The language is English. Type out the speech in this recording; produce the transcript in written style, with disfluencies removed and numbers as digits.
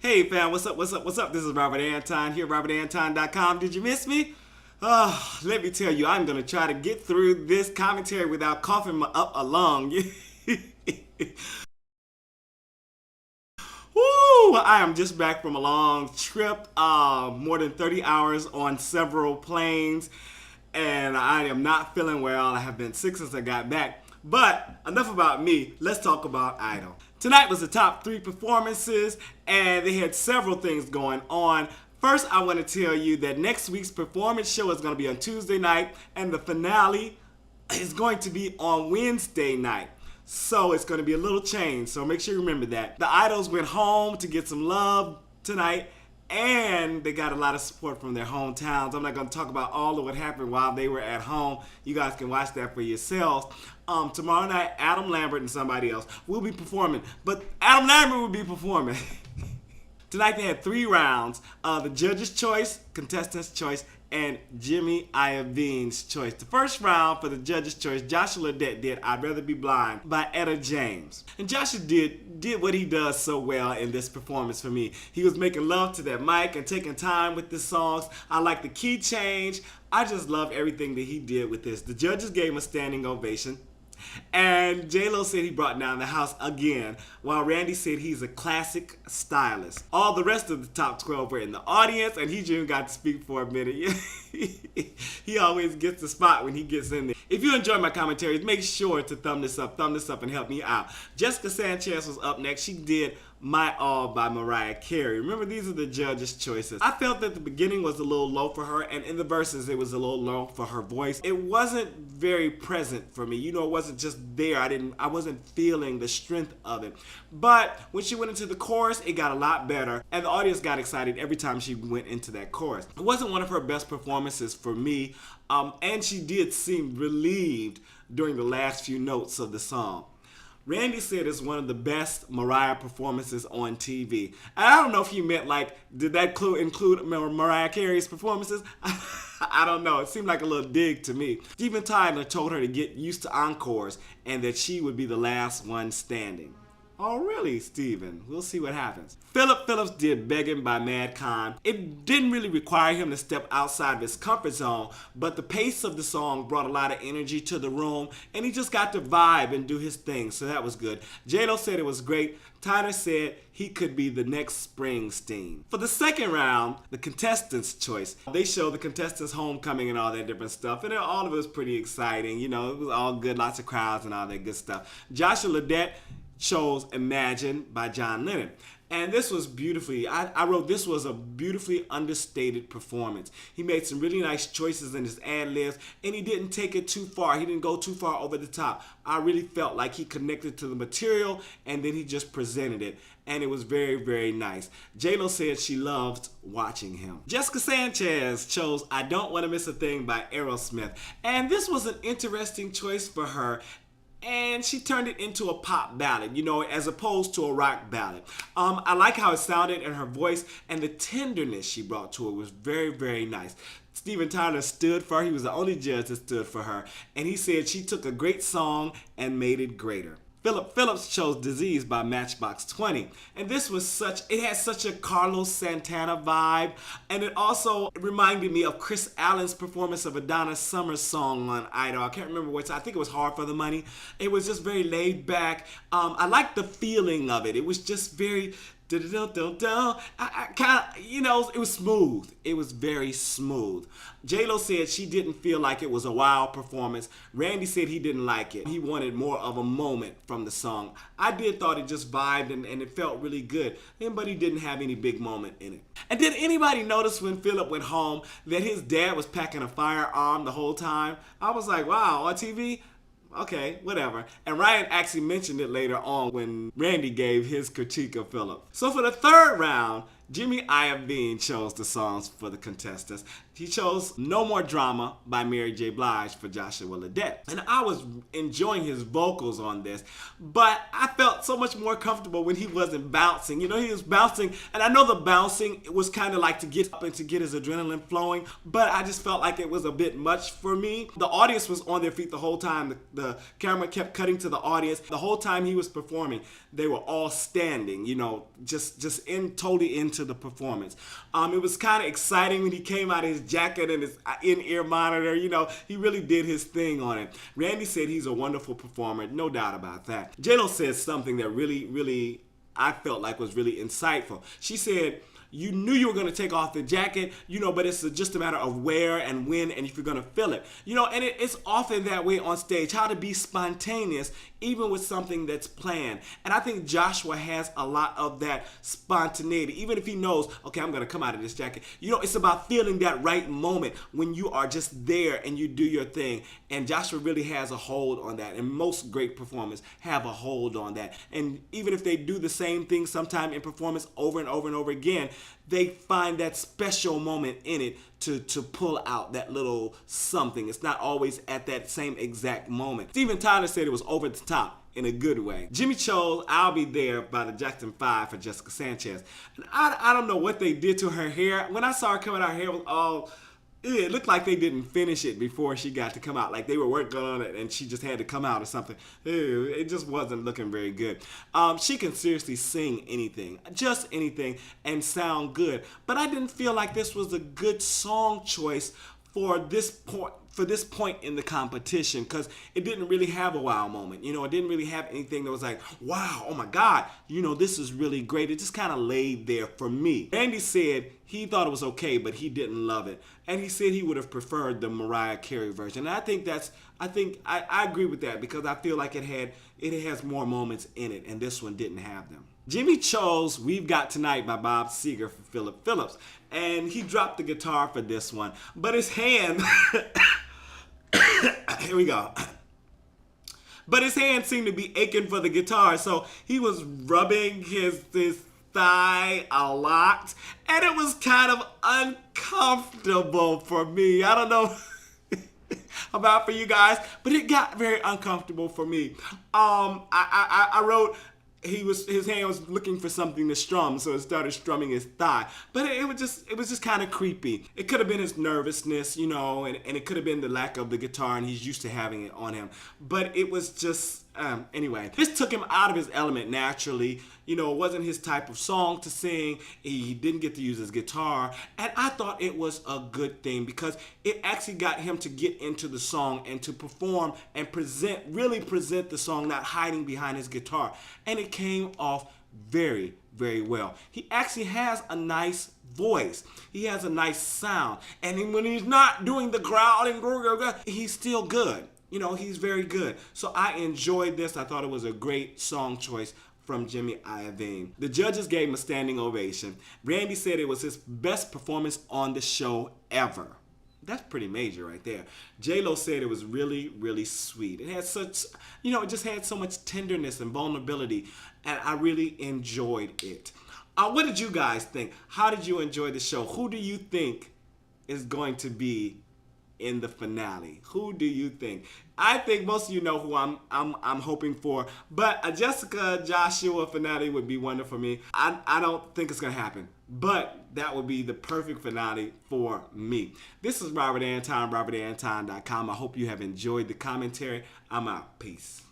Hey fam, what's up, what's up, what's up? This is Robert Anton here, robertanton.com. Did you miss me? Let me tell you, I'm going to try to get through this commentary without coughing up a lung. Woo! I am just back from a long trip, more than 30 hours on several planes, and I am not feeling well. I have been sick since I got back. But enough about me, let's talk about Idol. Tonight was the top 3 performances, and they had several things going on. First, I want to tell you that next week's performance show is going to be on Tuesday night, and the finale is going to be on Wednesday night. So it's going to be a little change, so make sure you remember that. The Idols went home to get some love tonight, and they got a lot of support from their hometowns. I'm not going to talk about all of what happened while they were at home. You guys can watch that for yourselves. Tomorrow night, Adam Lambert and somebody else will be performing, but Adam Lambert will be performing. Tonight they had 3 rounds, the judge's choice, contestant's choice, and Jimmy Iovine's choice. The first round for the judge's choice, Joshua Ledet did I'd Rather Be Blind by Etta James. And Joshua did what he does so well in this performance for me. He was making love to that mic and taking time with the songs. I like the key change. I just love everything that he did with this. The judges gave him a standing ovation. And J-Lo said he brought down the house again, while Randy said he's a classic stylist. All the rest of the top 12 were in the audience, and he even got to speak for a minute. He always gets the spot when he gets in there. If you enjoy my commentaries, make sure to thumb this up, and help me out. Jessica Sanchez was up next. She did My All by Mariah Carey. Remember, these are the judges' choices. I felt that the beginning was a little low for her, and in the verses, it was a little low for her voice. It wasn't very present for me. You know, it wasn't just there. I wasn't feeling the strength of it. But when she went into the chorus, it got a lot better, and the audience got excited every time she went into that chorus. It wasn't one of her best performances for me, and she did seem relieved during the last few notes of the song. Randy said it's one of the best Mariah performances on TV. And I don't know if he meant, like, did that include Mariah Carey's performances? I don't know. It seemed like a little dig to me. Steven Tyler told her to get used to encores and that she would be the last one standing. Oh, really, Steven? We'll see what happens. Phillips did Beggin by Madcon. It didn't really require him to step outside of his comfort zone, but the pace of the song brought a lot of energy to the room, and he just got to vibe and do his thing, so that was good. J-Lo said it was great. Tyler said he could be the next Springsteen. For the second round, the contestants' choice. They showed the contestants' homecoming and all that different stuff, and all of it was pretty exciting. You know, it was all good, lots of crowds and all that good stuff. Joshua Ledet chose Imagine by John Lennon. And this was beautifully, I wrote, this was a beautifully understated performance. He made some really nice choices in his ad-libs, and he didn't take it too far. He didn't go too far over the top. I really felt like he connected to the material, and then he just presented it. And it was very, very nice. J-Lo said she loved watching him. Jessica Sanchez chose I Don't Want to Miss a Thing by Aerosmith. And this was an interesting choice for her. And she turned it into a pop ballad, you know, as opposed to a rock ballad. I like how it sounded in her voice, and the tenderness she brought to it was very, very nice. Steven Tyler stood for her. He was the only judge that stood for her. And he said she took a great song and made it greater. Phillips chose Disease by Matchbox 20. And this was it had such a Carlos Santana vibe. And it also reminded me of Chris Allen's performance of a Donna Summer song on Idol. I can't remember which, I think it was Hard for the Money. It was just very laid back. I liked the feeling of it. It was just very, I kind of, you know, it was smooth. It was very smooth. J-Lo said she didn't feel like it was a wild performance. Randy said he didn't like it. He wanted more of a moment from the song. I thought it just vibed and it felt really good, but he didn't have any big moment in it. And did anybody notice when Phillip went home that his dad was packing a firearm the whole time? I was like, wow, on TV? Okay, whatever. And Ryan actually mentioned it later on when Randy gave his critique of Phillip. So for the third round, Jimmy Iovine chose the songs for the contestants. He chose No More Drama by Mary J. Blige for Joshua Ledet. And I was enjoying his vocals on this, but I felt so much more comfortable when he wasn't bouncing. You know, he was bouncing, and I know the bouncing was kind of like to get up and to get his adrenaline flowing, but I just felt like it was a bit much for me. The audience was on their feet the whole time. The camera kept cutting to the audience. The whole time he was performing, they were all standing, you know, just totally into the performance. It was kind of exciting when he came out of his jacket and his in-ear monitor. You know, he really did his thing on it. Randy said he's a wonderful performer, no doubt about that. J-Lo said something that really I felt like was really insightful. She said, you knew you were going to take off the jacket, you know, but it's just a matter of where and when and if you're going to feel it. You know, and it's often that way on stage, how to be spontaneous even with something that's planned. And I think Joshua has a lot of that spontaneity. Even if he knows, okay, I'm going to come out of this jacket. You know, it's about feeling that right moment when you are just there and you do your thing. And Joshua really has a hold on that. And most great performers have a hold on that. And even if they do the same thing sometime in performance over and over and over again, they find that special moment in it to pull out that little something. It's not always at that same exact moment. Steven Tyler said it was over the top in a good way. Jimmy chose I'll Be There by the Jackson 5 for Jessica Sanchez. And I don't know what they did to her hair. When I saw her coming out, her hair was all... It looked like they didn't finish it before she got to come out. Like they were working on it and she just had to come out or something. It just wasn't looking very good. She can seriously sing anything, just anything, and sound good. But I didn't feel like this was a good song choice for this point in the competition, because it didn't really have a wow moment. You know, it didn't really have anything that was like, wow, oh my God, you know, this is really great. It just kind of laid there for me. Andy said he thought it was okay, but he didn't love it. And he said he would have preferred the Mariah Carey version. And I agree with that, because I feel like it has more moments in it, and this one didn't have them. Jimmy chose We've Got Tonight by Bob Seger for Phillips. And he dropped the guitar for this one. But his hand... Here we go. But his hand seemed to be aching for the guitar, so he was rubbing his thigh a lot. And it was kind of uncomfortable for me. I don't know about for you guys, but it got very uncomfortable for me. I wrote... his hand was looking for something to strum, so it started strumming his thigh. But it was just kind of creepy. It could have been his nervousness, you know, and it could have been the lack of the guitar, and he's used to having it on him. But it was just, anyway. This took him out of his element naturally. You know, it wasn't his type of song to sing. He didn't get to use his guitar. And I thought it was a good thing, because it actually got him to get into the song and to perform and really present the song, not hiding behind his guitar. And it came off very, very well. He actually has a nice voice. He has a nice sound. And when he's not doing the growling, he's still good. You know, he's very good. So I enjoyed this. I thought it was a great song choice from Jimmy Iovine. The judges gave him a standing ovation. Randy said it was his best performance on the show ever. That's pretty major right there. J-Lo said it was really, really sweet. It had such, you know, it just had so much tenderness and vulnerability, and I really enjoyed it. What did you guys think? How did you enjoy the show? Who do you think is going to be in the finale? Who do you think? I think most of you know who I'm hoping for, but a Jessica Joshua finale would be wonderful for me. I don't think it's gonna happen, but that would be the perfect finale for me. This is Robert Anton, robertanton.com. I hope you have enjoyed the commentary. I'm out. Peace.